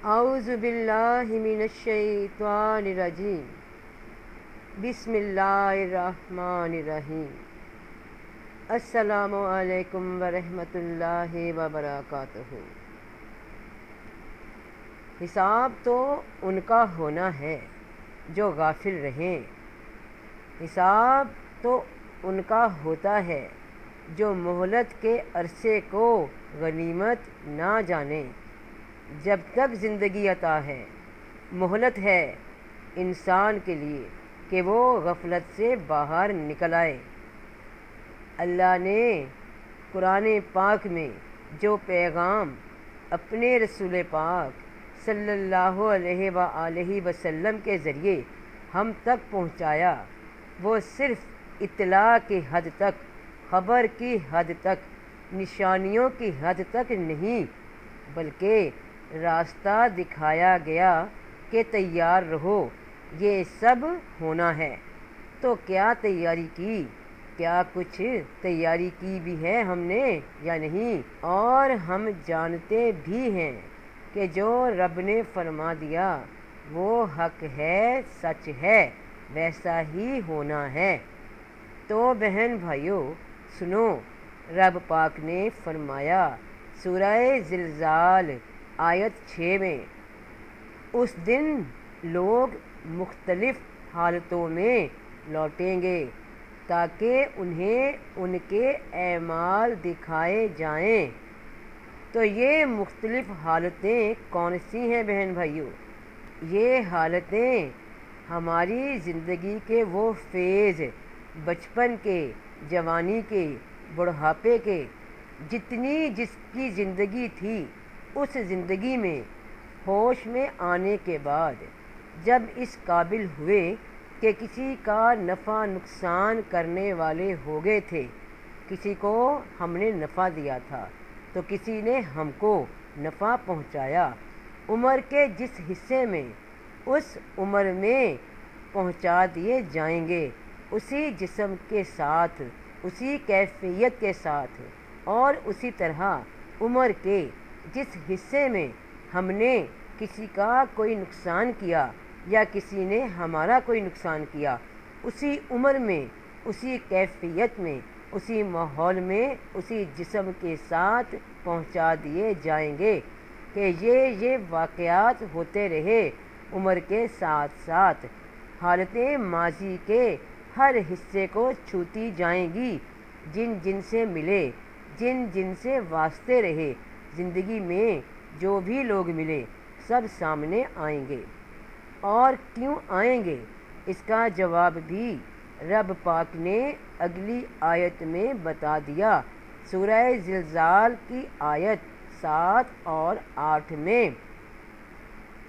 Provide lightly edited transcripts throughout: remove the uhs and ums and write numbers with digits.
اعوذ باللہ من الشیطان الرجیم بسم اللہ الرحمن الرحیم۔ السلام علیکم ورحمۃ اللہ وبرکاتہ۔ حساب تو ان کا ہونا ہے جو غافل رہیں، حساب تو ان کا ہوتا ہے جو مہلت کے عرصے کو غنیمت نہ جانیں۔ جب تک زندگی عطا ہے، مہلت ہے انسان کے لیے کہ وہ غفلت سے باہر نکل آئے۔ اللہ نے قرآن پاک میں جو پیغام اپنے رسول پاک صلی اللہ علیہ وآلہ وسلم کے ذریعے ہم تک پہنچایا، وہ صرف اطلاع کی حد تک، خبر کی حد تک، نشانیوں کی حد تک نہیں، بلکہ راستہ دکھایا گیا کہ تیار رہو، یہ سب ہونا ہے۔ تو کیا تیاری کی؟ کیا کچھ تیاری کی بھی ہے ہم نے یا نہیں؟ اور ہم جانتے بھی ہیں کہ جو رب نے فرما دیا وہ حق ہے، سچ ہے، ویسا ہی ہونا ہے۔ تو بہن بھائیو سنو، رب پاک نے فرمایا سورہ زلزال آیت 6 میں، اس دن لوگ مختلف حالتوں میں لوٹیں گے تاکہ انہیں ان کے اعمال دکھائے جائیں۔ تو یہ مختلف حالتیں کون سی ہیں بہن بھائیو؟ یہ حالتیں ہماری زندگی کے وہ فیز، بچپن کے، جوانی کے، بڑھاپے کے، جتنی جس کی زندگی تھی اس زندگی میں ہوش میں آنے کے بعد جب اس قابل ہوئے کہ کسی کا نفع نقصان کرنے والے ہو گئے تھے، کسی کو ہم نے نفع دیا تھا تو کسی نے ہم کو نفع پہنچایا، عمر کے جس حصے میں اس عمر میں پہنچا دیے جائیں گے، اسی جسم کے ساتھ، اسی کیفیت کے ساتھ، اور اسی طرح عمر کے جس حصے میں ہم نے کسی کا کوئی نقصان کیا یا کسی نے ہمارا کوئی نقصان کیا، اسی عمر میں، اسی کیفیت میں، اسی ماحول میں، اسی جسم کے ساتھ پہنچا دیے جائیں گے کہ یہ واقعات ہوتے رہے عمر کے ساتھ ساتھ۔ حالتیں ماضی کے ہر حصے کو چھوتی جائیں گی، جن جن سے ملے، جن جن سے واسطے رہے زندگی میں، جو بھی لوگ ملے سب سامنے آئیں گے۔ اور کیوں آئیں گے اس کا جواب بھی رب پاک نے اگلی آیت میں بتا دیا، سورہ زلزال کی آیت 7 اور 8 میں۔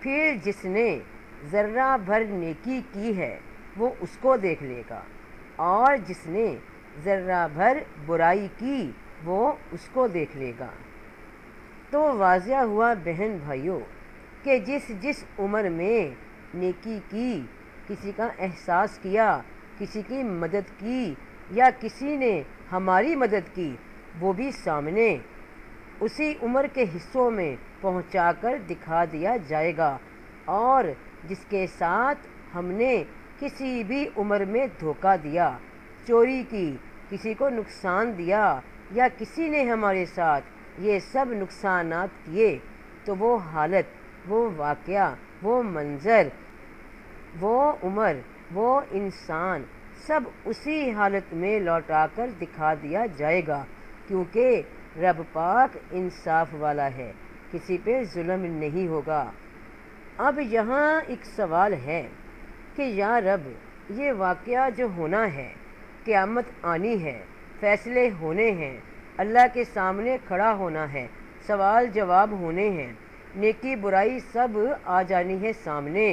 پھر جس نے ذرہ بھر نیکی کی ہے وہ اس کو دیکھ لے گا، اور جس نے ذرہ بھر برائی کی وہ اس کو دیکھ لے گا۔ تو واضح ہوا بہن بھائیوں کہ جس جس عمر میں نیکی کی، کسی کا احساس کیا، کسی کی مدد کی یا کسی نے ہماری مدد کی، وہ بھی سامنے اسی عمر کے حصوں میں پہنچا کر دکھا دیا جائے گا۔ اور جس کے ساتھ ہم نے کسی بھی عمر میں دھوکہ دیا، چوری کی، کسی کو نقصان دیا یا کسی نے ہمارے ساتھ یہ سب نقصانات کیے، تو وہ حالت، وہ واقعہ، وہ منظر، وہ عمر، وہ انسان سب اسی حالت میں لوٹا کر دکھا دیا جائے گا، کیونکہ رب پاک انصاف والا ہے، کسی پہ ظلم نہیں ہوگا۔ اب یہاں ایک سوال ہے کہ یا رب، یہ واقعہ جو ہونا ہے، قیامت آنی ہے، فیصلے ہونے ہیں، اللہ کے سامنے کھڑا ہونا ہے، سوال جواب ہونے ہیں، نیکی برائی سب آ جانی ہے سامنے،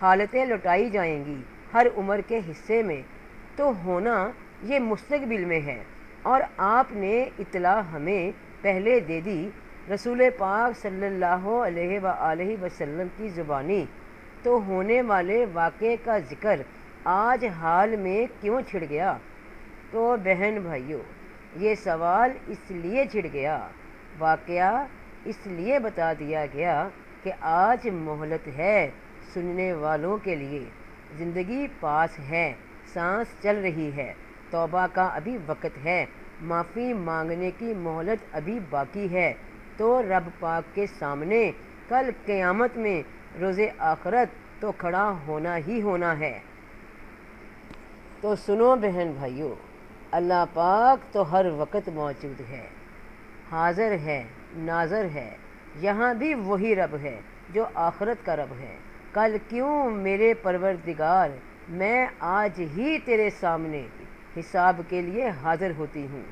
حالتیں لوٹائی جائیں گی ہر عمر کے حصے میں، تو ہونا یہ مستقبل میں ہے، اور آپ نے اطلاع ہمیں پہلے دے دی رسول پاک صلی اللہ علیہ وآلہ وسلم کی زبانی۔ تو ہونے والے واقعے کا ذکر آج حال میں کیوں چھڑ گیا؟ تو بہن بھائیو، یہ سوال اس لیے چھڑ گیا، واقعہ اس لیے بتا دیا گیا کہ آج مہلت ہے سننے والوں کے لیے، زندگی پاس ہے، سانس چل رہی ہے، توبہ کا ابھی وقت ہے، معافی مانگنے کی مہلت ابھی باقی ہے، تو رب پاک کے سامنے کل قیامت میں روز آخرت تو کھڑا ہونا ہی ہونا ہے۔ تو سنو بہن بھائیو، اللہ پاک تو ہر وقت موجود ہے، حاضر ہے، ناظر ہے، یہاں بھی وہی رب ہے جو آخرت کا رب ہے۔ کل کیوں میرے پروردگار میں آج ہی تیرے سامنے حساب کے لیے حاضر ہوتی ہوں۔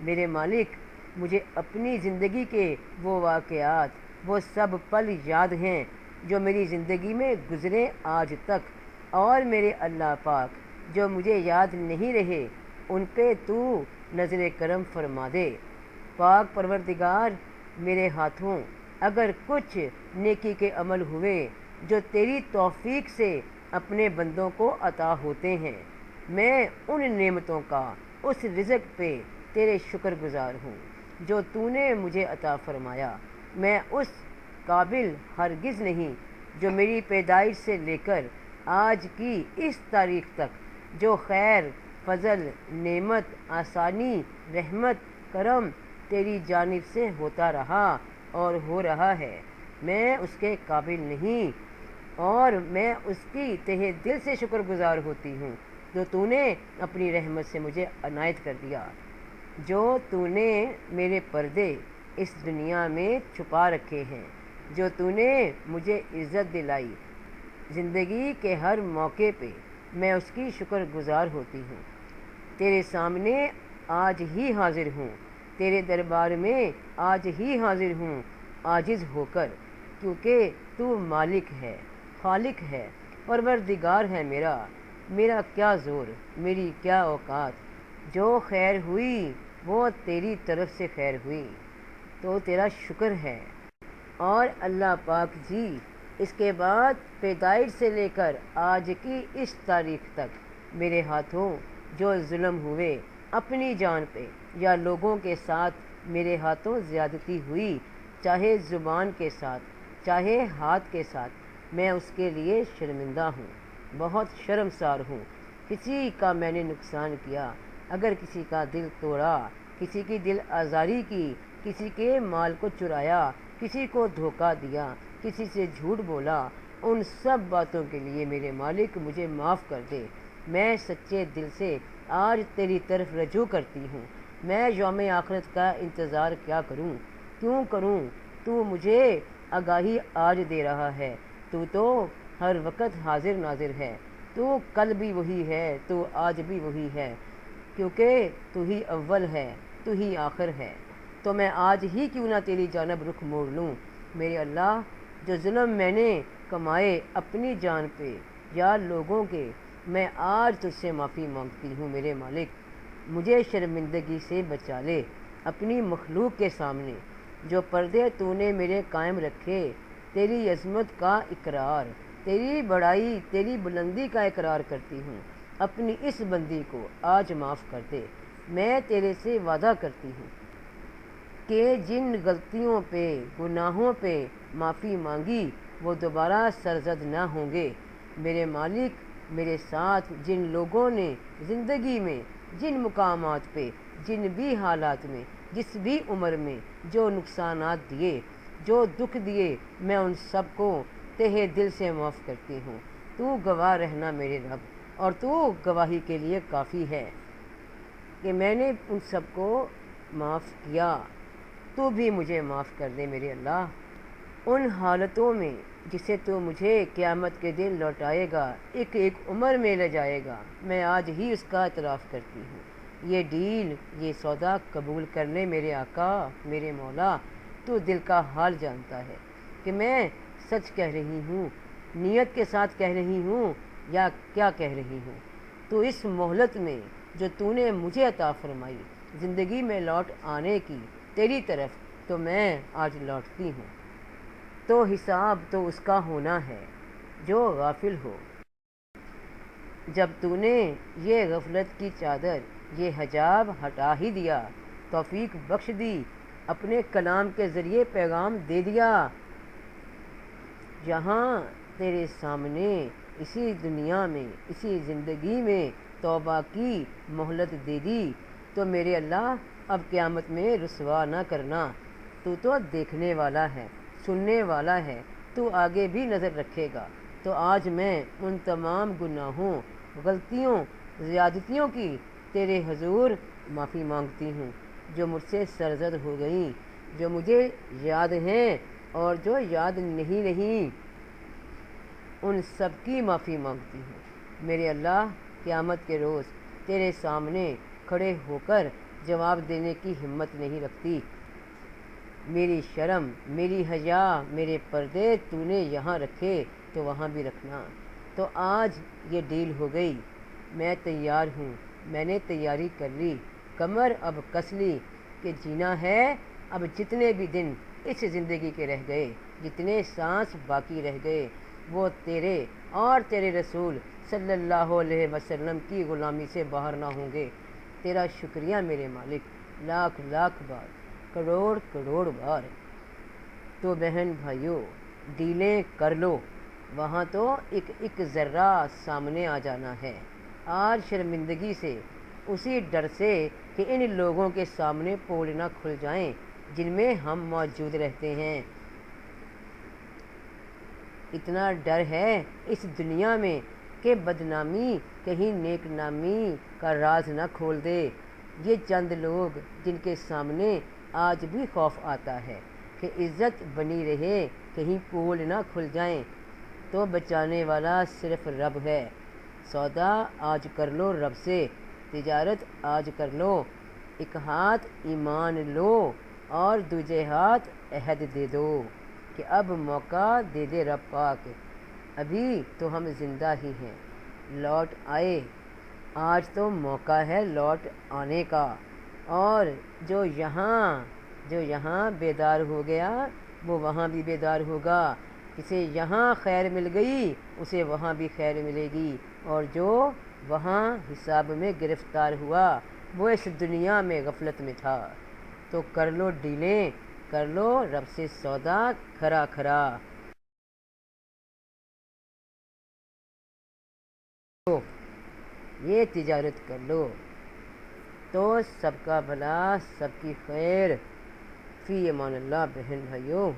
میرے مالک، مجھے اپنی زندگی کے وہ واقعات، وہ سب پل یاد ہیں جو میری زندگی میں گزرے آج تک، اور میرے اللہ پاک جو مجھے یاد نہیں رہے ان پہ تو نظر کرم فرما دے۔ پاک پروردگار، میرے ہاتھوں اگر کچھ نیکی کے عمل ہوئے جو تیری توفیق سے اپنے بندوں کو عطا ہوتے ہیں، میں ان نعمتوں کا، اس رزق پہ تیرے شکر گزار ہوں جو تو نے مجھے عطا فرمایا۔ میں اس قابل ہرگز نہیں جو میری پیدائش سے لے کر آج کی اس تاریخ تک جو خیر، فضل، نعمت، آسانی، رحمت، کرم تیری جانب سے ہوتا رہا اور ہو رہا ہے، میں اس کے قابل نہیں، اور میں اس کی تہہ دل سے شکر گزار ہوتی ہوں جو تو نے اپنی رحمت سے مجھے عنایت کر دیا، جو تو نے میرے پردے اس دنیا میں چھپا رکھے ہیں، جو تو نے مجھے عزت دلائی زندگی کے ہر موقع پہ، میں اس کی شکر گزار ہوتی ہوں۔ تیرے سامنے آج ہی حاضر ہوں، تیرے دربار میں آج ہی حاضر ہوں، عاجز ہو کر، کیونکہ تو مالک ہے، خالق ہے، پروردگار ہے میرا کیا زور، میری کیا اوقات، جو خیر ہوئی وہ تیری طرف سے خیر ہوئی، تو تیرا شکر ہے۔ اور اللہ پاک جی، اس کے بعد پیدائش سے لے کر آج کی اس تاریخ تک میرے ہاتھوں جو ظلم ہوئے اپنی جان پہ یا لوگوں کے ساتھ، میرے ہاتھوں زیادتی ہوئی، چاہے زبان کے ساتھ، چاہے ہاتھ کے ساتھ، میں اس کے لیے شرمندہ ہوں، بہت شرمسار ہوں۔ کسی کا میں نے نقصان کیا، اگر کسی کا دل توڑا، کسی کی دل آزاری کی، کسی کے مال کو چرایا، کسی کو دھوکہ دیا، کسی سے جھوٹ بولا، ان سب باتوں کے لیے میرے مالک مجھے معاف کر دے۔ میں سچے دل سے آج تیری طرف رجوع کرتی ہوں۔ میں یوم آخرت کا انتظار کیا کروں، کیوں کروں؟ تو مجھے آگاہی آج دے رہا ہے، تو ہر وقت حاضر ناظر ہے، تو کل بھی وہی ہے، تو آج بھی وہی ہے، کیونکہ تو ہی اول ہے، تو ہی آخر ہے۔ تو میں آج ہی کیوں نہ تیری جانب رخ موڑ لوں۔ میرے اللہ، جو ظلم میں نے کمائے اپنی جان پہ یا لوگوں کے، میں آج تجھ سے معافی مانگتی ہوں میرے مالک، مجھے شرمندگی سے بچا لے اپنی مخلوق کے سامنے۔ جو پردے تو نے میرے قائم رکھے، تیری عظمت کا اقرار، تیری بڑائی، تیری بلندی کا اقرار کرتی ہوں، اپنی اس بندی کو آج معاف کر دے۔ میں تیرے سے وعدہ کرتی ہوں کہ جن غلطیوں پہ، گناہوں پہ معافی مانگی وہ دوبارہ سرزد نہ ہوں گے۔ میرے مالک، میرے ساتھ جن لوگوں نے زندگی میں، جن مقامات پہ، جن بھی حالات میں، جس بھی عمر میں جو نقصانات دیے، جو دکھ دیے، میں ان سب کو تہہ دل سے معاف کرتی ہوں۔ تو گواہ رہنا میرے رب، اور تو گواہی کے لیے کافی ہے کہ میں نے ان سب کو معاف کیا، تو بھی مجھے معاف کر دے میرے اللہ۔ ان حالتوں میں جسے تو مجھے قیامت کے دن لوٹائے گا، ایک ایک عمر میں لے جائے گا، میں آج ہی اس کا اعتراف کرتی ہوں۔ یہ ڈیل، یہ سودا قبول کر لے میرے آقا، میرے مولا۔ تو دل کا حال جانتا ہے کہ میں سچ کہہ رہی ہوں، نیت کے ساتھ کہہ رہی ہوں یا کیا کہہ رہی ہوں۔ تو اس مہلت میں جو تو نے مجھے عطا فرمائی زندگی میں لوٹ آنے کی تیری طرف، تو میں آج لوٹتی ہوں۔ تو حساب تو اس کا ہونا ہے جو غافل ہو۔ جب تو نے یہ غفلت کی چادر، یہ حجاب ہٹا ہی دیا، توفیق بخش دی، اپنے کلام کے ذریعے پیغام دے دیا جہاں تیرے سامنے اسی دنیا میں اسی زندگی میں توبہ کی مہلت دے دی تو میرے اللہ اب قیامت میں رسوا نہ کرنا۔ تو دیکھنے والا ہے، سننے والا ہے، تو آگے بھی نظر رکھے گا۔ تو آج میں ان تمام گناہوں، غلطیوں، زیادتیوں کی تیرے حضور معافی مانگتی ہوں جو مجھ سے سرزد ہو گئیں، جو مجھے یاد ہیں اور جو یاد نہیں، ان سب کی معافی مانگتی ہوں۔ میرے اللہ قیامت کے روز تیرے سامنے کھڑے ہو کر جواب دینے کی ہمت نہیں رکھتی۔ میری شرم، میری حیا، میرے پردے تو نے یہاں رکھے تو وہاں بھی رکھنا۔ تو آج یہ ڈیل ہو گئی، میں تیار ہوں، میں نے تیاری کر لی، کمر اب کس لی کہ جینا ہے اب جتنے بھی دن اس زندگی کے رہ گئے، جتنے سانس باقی رہ گئے، وہ تیرے اور تیرے رسول صلی اللہ علیہ وسلم کی غلامی سے باہر نہ ہوں گے۔ تیرا شکریہ میرے مالک، لاکھ لاکھ بار، کروڑ کروڑ بار۔ تو بہن بھائیوں، ڈیلیں کر لو، وہاں تو ایک ایک ذرہ سامنے آ جانا ہے۔ آج شرمندگی سے، اسی ڈر سے کہ ان لوگوں کے سامنے پول نہ کھل جائیں جن میں ہم موجود رہتے ہیں، اتنا ڈر ہے اس دنیا میں کہ بدنامی کہیں نیک نامی کا راز نہ کھول دے۔ یہ چند لوگ جن کے سامنے آج بھی خوف آتا ہے کہ عزت بنی رہے، کہیں پول نہ کھل جائیں، تو بچانے والا صرف رب ہے۔ سودا آج کر لو رب سے، تجارت آج کر لو، ایک ہاتھ ایمان لو اور دوسرے ہاتھ عہد دے دو کہ اب موقع دے دے رب پاک، ابھی تو ہم زندہ ہی ہیں، لوٹ آئے۔ آج تو موقع ہے لوٹ آنے کا، اور جو یہاں بیدار ہو گیا وہ وہاں بھی بیدار ہوگا۔ جسے یہاں خیر مل گئی اسے وہاں بھی خیر ملے گی، اور جو وہاں حساب میں گرفتار ہوا وہ اس دنیا میں غفلت میں تھا۔ تو کر لو ڈیلیں، کر لو رب سے سودا کھرا کھرا۔ یہ تجارت کر لو تو سب کا بھلا، سب کی خیر۔ فی امان اللہ بہن بھائیوں۔